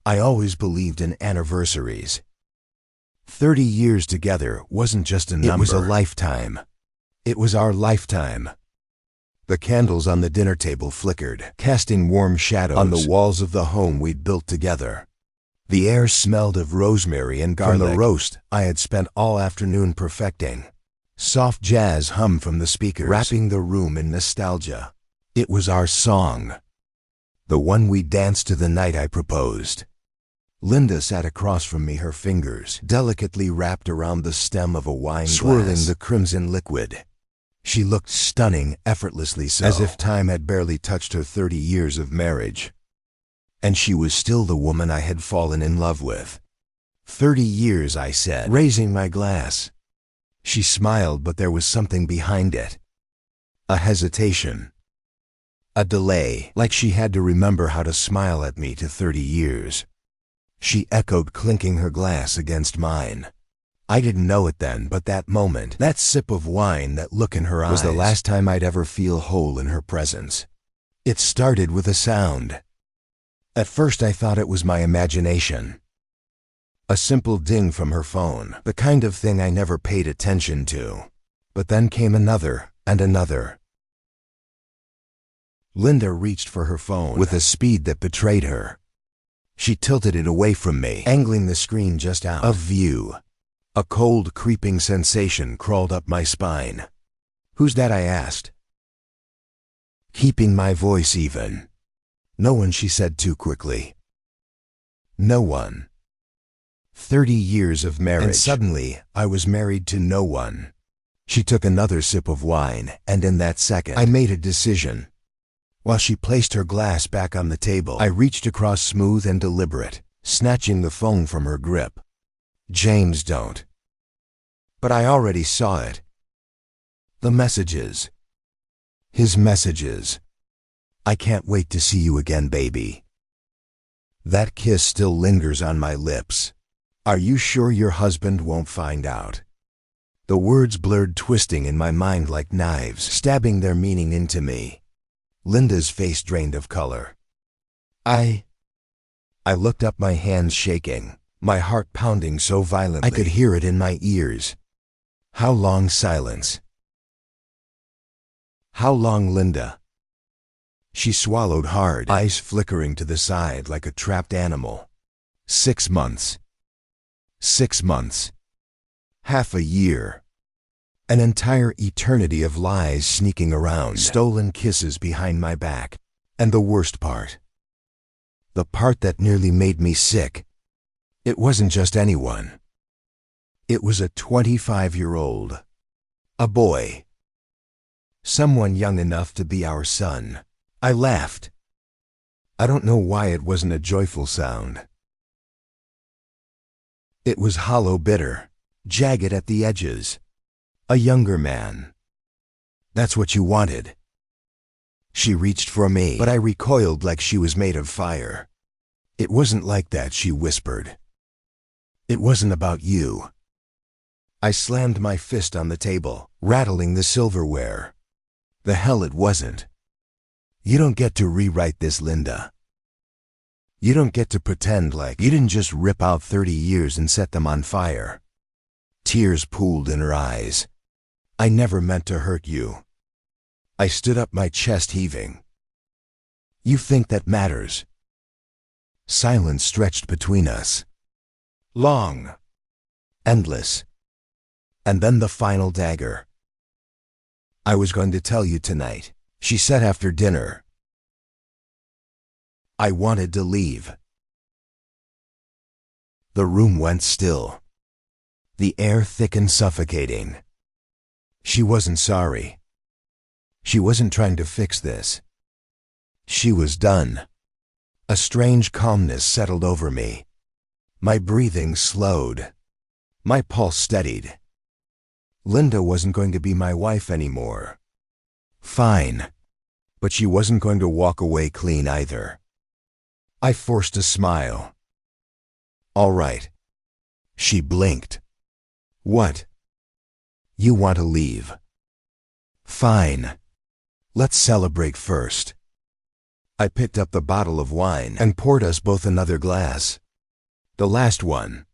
I always believed in anniversaries. 30 years together wasn't just a number. It was a lifetime. It was our lifetime. The candles on the dinner table flickered, casting warm shadows on the walls of the home we'd built together. The air smelled of rosemary and garlic from the roast I had spent all afternoon perfecting. Soft jazz hummed from the speakers, wrapping the room in nostalgia. It was our song, the one we danced to the night I proposed. Linda sat across from me, her fingers delicately wrapped around the stem of a wine glass, swirling the crimson liquid. She looked stunning, effortlessly so, as if time had barely touched her 30 years of marriage. And she was still the woman I had fallen in love with. 30 years, I said, raising my glass. She smiled, but there was something behind it. A hesitation. A delay, like she had to remember how to smile at me to 30 years. She echoed, clinking her glass against mine. I didn't know it then, but that moment, that sip of wine, that look in her eyes, was the last time I'd ever feel whole in her presence. It started with a sound. At first I thought it was my imagination. A simple ding from her phone, the kind of thing I never paid attention to. But then came another, and another. Linda reached for her phone with a speed that betrayed her. She tilted it away from me, angling the screen just out of view. A cold, creeping sensation crawled up my spine. "Who's that?" I asked, keeping my voice even. "No one," she said too quickly. No one. 30 years of marriage. And suddenly, I was married to no one. She took another sip of wine, and in that second, I made a decision. While she placed her glass back on the table, I reached across, smooth and deliberate, snatching the phone from her grip. "James, don't." But I already saw it. The messages. His messages. "I can't wait to see you again, baby." That kiss still lingers on my lips. "Are you sure your husband won't find out?" The words blurred, twisting in my mind like knives, stabbing their meaning into me. Linda's face drained of color. I looked up, my hands shaking, my heart pounding so violently I could hear it in my ears. How long? Silence. How long, Linda? She swallowed hard, eyes flickering to the side like a trapped animal. 6 months. 6 months. Half a year. An entire eternity of lies sneaking around, stolen kisses behind my back. And the worst part. The part that nearly made me sick. It wasn't just anyone. It was a 25-year-old. A boy. Someone young enough to be our son. I laughed. I don't know why it wasn't a joyful sound. It was hollow, bitter, jagged at the edges. A younger man. That's what you wanted. She reached for me, but I recoiled like she was made of fire. "It wasn't like that," she whispered. "It wasn't about you." I slammed my fist on the table, rattling the silverware. "The hell it wasn't. You don't get to rewrite this, Linda. You don't get to pretend like you didn't just rip out 30 years and set them on fire." Tears pooled in her eyes. "I never meant to hurt you." I stood up, my chest heaving. "You think that matters?" Silence stretched between us. Long. Endless. And then the final dagger. "I was going to tell you tonight," she said after dinner. I wanted to leave. The room went still. The air thick and suffocating. She wasn't sorry. She wasn't trying to fix this. She was done. A strange calmness settled over me. My breathing slowed. My pulse steadied. Linda wasn't going to be my wife anymore. Fine. But she wasn't going to walk away clean either. I forced a smile. "All right." She blinked. "What?" "You want to leave." "Fine. Let's celebrate first." I picked up the bottle of wine and poured us both another glass. The last one.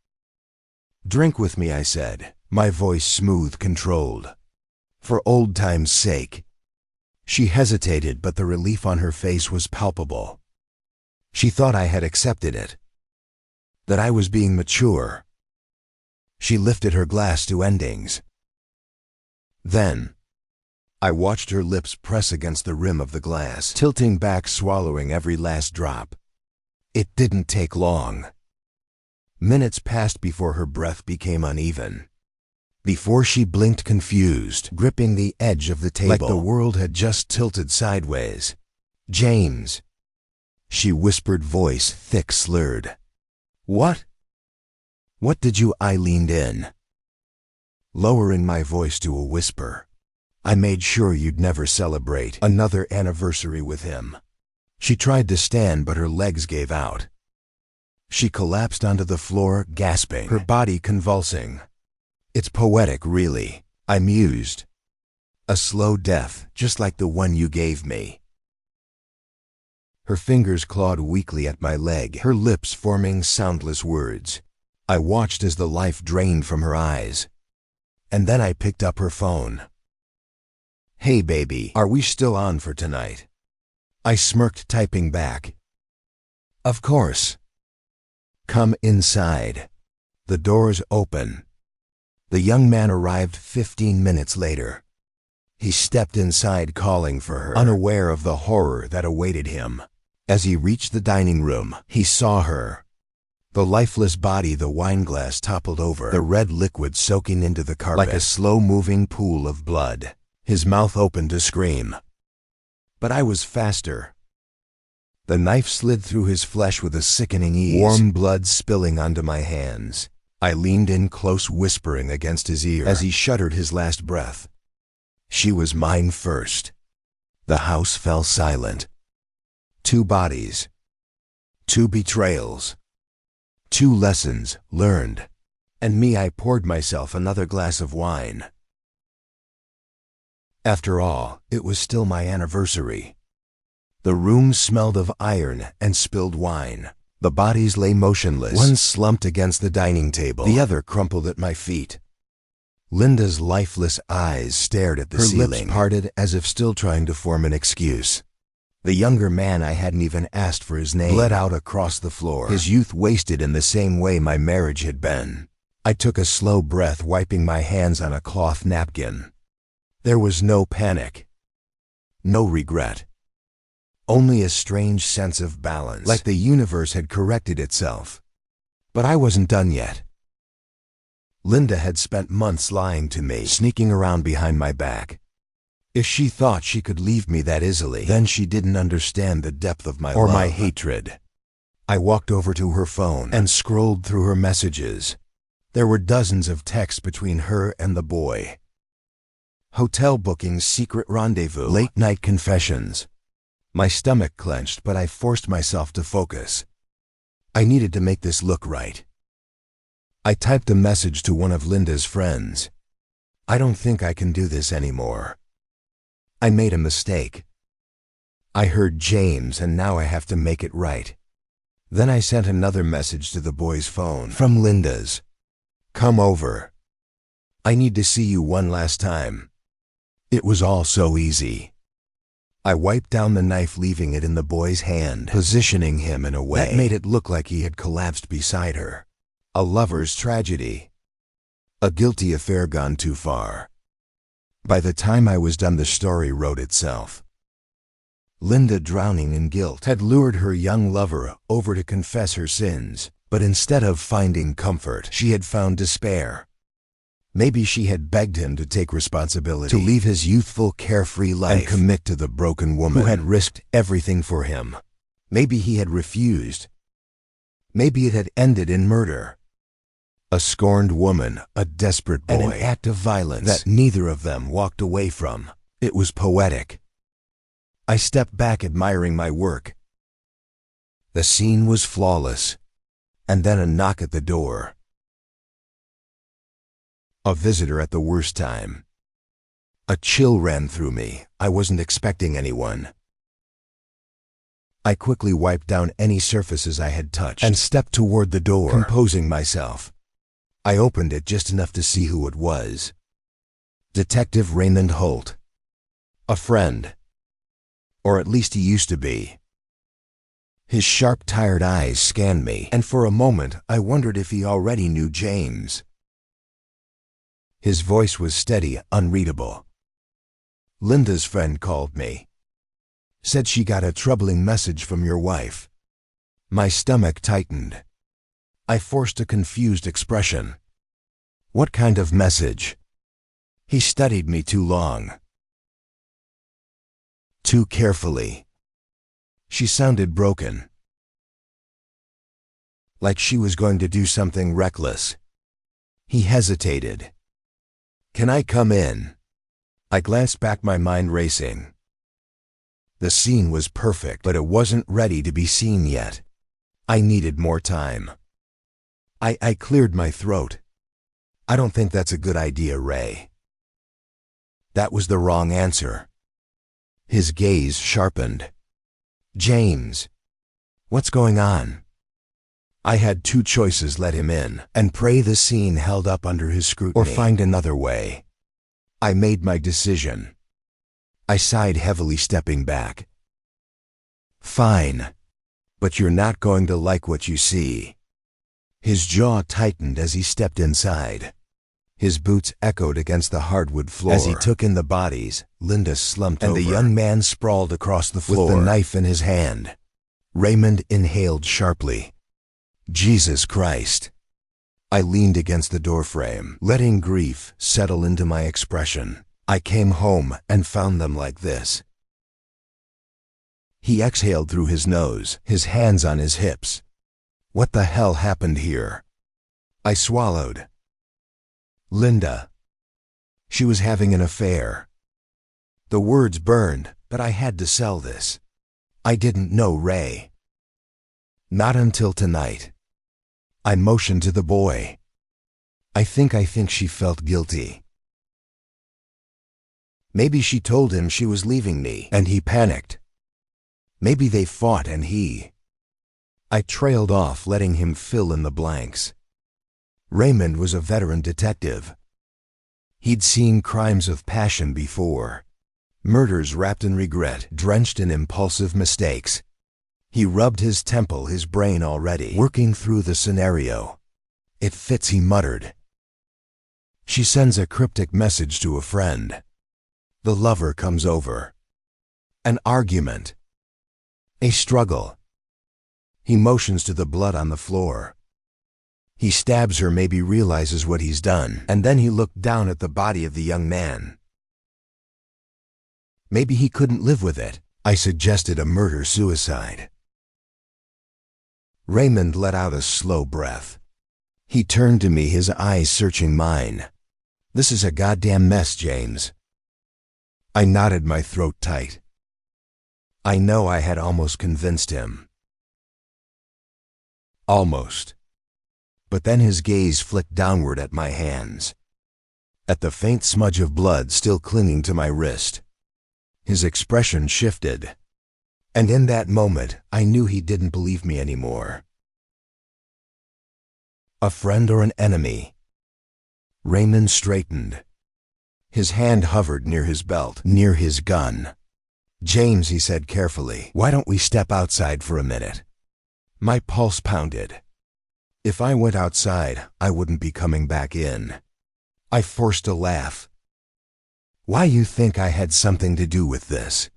"Drink with me," I said, my voice smooth, controlled. "For old time's sake." She hesitated, but the relief on her face was palpable. She thought I had accepted it, that I was being mature. She lifted her glass to endings. Then, I watched her lips press against the rim of the glass, tilting back, swallowing every last drop. It didn't take long. Minutes passed before her breath became uneven, before she blinked confused, gripping the edge of the table like the world had just tilted sideways. "James," she whispered, voice thick, slurred. "What? What did you?" I leaned in, lowering my voice to a whisper. "I made sure you'd never celebrate another anniversary with him." She tried to stand, but her legs gave out. She collapsed onto the floor, gasping, her body convulsing. "It's poetic, really," I mused. "A slow death, just like the one you gave me." Her fingers clawed weakly at my leg, her lips forming soundless words. I watched as the life drained from her eyes. And then I picked up her phone. "Hey baby, are we still on for tonight?" I smirked, typing back, "Of course." "Come inside." The doors open. The young man arrived 15 minutes later. He stepped inside, calling for her, unaware of the horror that awaited him. As he reached the dining room, he saw her. The lifeless body, the wineglass toppled over, the red liquid soaking into the carpet like a slow-moving pool of blood. His mouth opened to scream. But I was faster. The knife slid through his flesh with a sickening ease, warm blood spilling onto my hands. I leaned in close, whispering against his ear as he shuddered his last breath. She was mine first. The house fell silent. 2 bodies. 2 betrayals. 2 lessons learned. And me, I poured myself another glass of wine. After all, it was still my anniversary. The room smelled of iron and spilled wine. The bodies lay motionless, one slumped against the dining table, the other crumpled at my feet. Linda's lifeless eyes stared at the ceiling, her lips parted as if still trying to form an excuse. The younger man, I hadn't even asked for his name, bled out across the floor, his youth wasted in the same way my marriage had been. I took a slow breath, wiping my hands on a cloth napkin. There was no panic, no regret, only a strange sense of balance, like the universe had corrected itself. But I wasn't done yet. Linda had spent months lying to me, sneaking around behind my back. If she thought she could leave me that easily, then she didn't understand the depth of my love or my hatred. I walked over to her phone and scrolled through her messages. There were dozens of texts between her and the boy. Hotel bookings, secret rendezvous, late-night confessions. My stomach clenched, but I forced myself to focus. I needed to make this look right. I typed a message to one of Linda's friends. "I don't think I can do this anymore. I made a mistake. I heard James, and now I have to make it right." Then I sent another message to the boy's phone, from Linda's. "Come over. I need to see you one last time." It was all so easy. I wiped down the knife, leaving it in the boy's hand, positioning him in a way that made it look like he had collapsed beside her. A lover's tragedy. A guilty affair gone too far. By the time I was done, the story wrote itself. Linda, drowning in guilt, had lured her young lover over to confess her sins, but instead of finding comfort, she had found despair. Maybe she had begged him to take responsibility, to leave his youthful, carefree life and commit to the broken woman who had risked everything for him. Maybe he had refused. Maybe it had ended in murder. A scorned woman, a desperate boy, and an act of violence that neither of them walked away from. It was poetic. I stepped back, admiring my work. The scene was flawless. And then a knock at the door. A visitor at the worst time. A chill ran through me. I wasn't expecting anyone. I quickly wiped down any surfaces I had touched and stepped toward the door, composing myself. I opened it just enough to see who it was. Detective Raymond Holt. A friend. Or at least he used to be. His sharp, tired eyes scanned me, and for a moment I wondered if he already knew James. His voice was steady, unreadable. "Linda's friend called me. Said she got a troubling message from your wife." My stomach tightened. I forced a confused expression. "What kind of message?" He studied me too long. Too carefully. She sounded broken. Like she was going to do something reckless. He hesitated. "Can I come in?" I glanced back, my mind racing. The scene was perfect, but it wasn't ready to be seen yet. I needed more time. I cleared my throat. "I don't think that's a good idea, Ray." That was the wrong answer. His gaze sharpened. "James, what's going on?" I had two choices: let him in and pray the scene held up under his scrutiny, or find another way. I made my decision. I sighed heavily, stepping back. "Fine, but you're not going to like what you see." His jaw tightened as he stepped inside. His boots echoed against the hardwood floor. As he took in the bodies, Linda slumped over, and the young man sprawled across the floor with the knife in his hand. Raymond inhaled sharply. "Jesus Christ." I leaned against the doorframe, letting grief settle into my expression. "I came home and found them like this." He exhaled through his nose, his hands on his hips. "What the hell happened here?" I swallowed. "Linda. She was having an affair." The words burned, but I had to sell this. "I didn't know Ray." "Not until tonight." I motioned to the boy. I think she felt guilty. Maybe she told him she was leaving me, and he panicked. Maybe they fought and he... I trailed off, letting him fill in the blanks. Raymond was a veteran detective. He'd seen crimes of passion before. Murders wrapped in regret, drenched in impulsive mistakes. He rubbed his temple, his brain already working through the scenario. "It fits," he muttered. She sends a cryptic message to a friend. The lover comes over. An argument. A struggle. He motions to the blood on the floor. He stabs her, maybe realizes what he's done, and then he looked down at the body of the young man. Maybe he couldn't live with it. I suggested a murder-suicide. Raymond let out a slow breath. He turned to me, his eyes searching mine. "This is a goddamn mess, James." I nodded, my throat tight. I know I had almost convinced him. Almost. But then his gaze flicked downward at my hands, at the faint smudge of blood still clinging to my wrist. His expression shifted, and in that moment I knew he didn't believe me anymore. A friend or an enemy? Raymond straightened. His hand hovered near his belt, near his gun. "James," he said carefully, "why don't we step outside for a minute?" My pulse pounded. If I went outside, I wouldn't be coming back in. I forced a laugh. "Why, you think I had something to do with this?"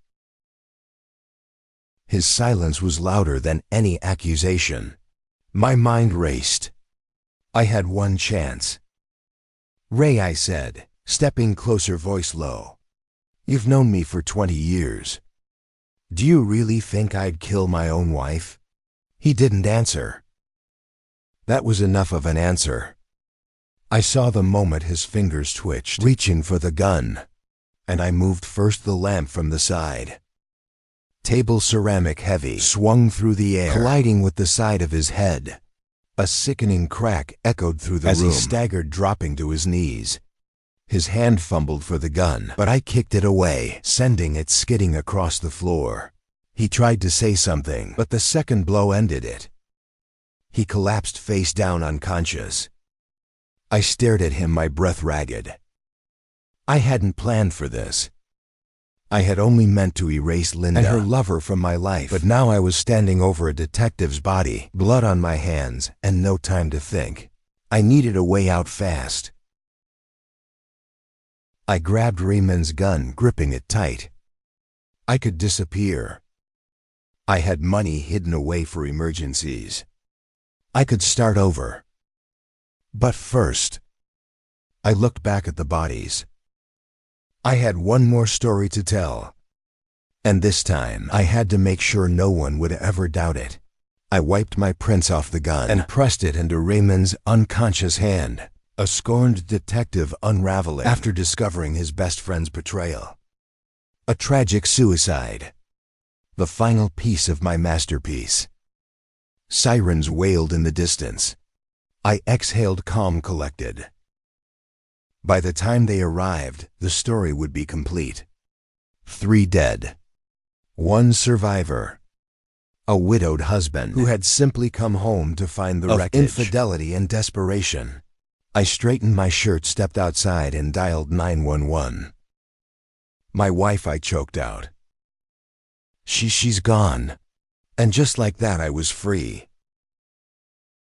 His silence was louder than any accusation. My mind raced. I had one chance. "Ray," I said, stepping closer, voice low. "You've known me for 20 years. Do you really think I'd kill my own wife?" He didn't answer. That was enough of an answer. I saw the moment his fingers twitched, reaching for the gun, and I moved first, the lamp from the side. Table ceramic heavy, swung through the air, colliding with the side of his head. A sickening crack echoed through the room as he staggered, dropping to his knees. His hand fumbled for the gun, but I kicked it away, sending it skidding across the floor. He tried to say something, but the second blow ended it. He collapsed face down unconscious. I stared at him, my breath ragged. I hadn't planned for this. I had only meant to erase Linda and her lover from my life, but now I was standing over a detective's body, blood on my hands, and no time to think. I needed a way out fast. I grabbed Raymond's gun, gripping it tight. I could disappear. I had money hidden away for emergencies. I could start over. But first, I looked back at the bodies. I had one more story to tell. And this time, I had to make sure no one would ever doubt it. I wiped my prints off the gun and pressed it into Raymond's unconscious hand, a scorned detective unraveling after discovering his best friend's betrayal. A tragic suicide. The final piece of my masterpiece. Sirens wailed in the distance. I exhaled, calm, collected. By the time they arrived, the story would be complete. 3 dead. 1 survivor. A widowed husband who had simply come home to find the wreckage. Infidelity and desperation. I straightened my shirt, stepped outside, and dialed 911. My wife, I choked out. She's gone. And just like that, I was free.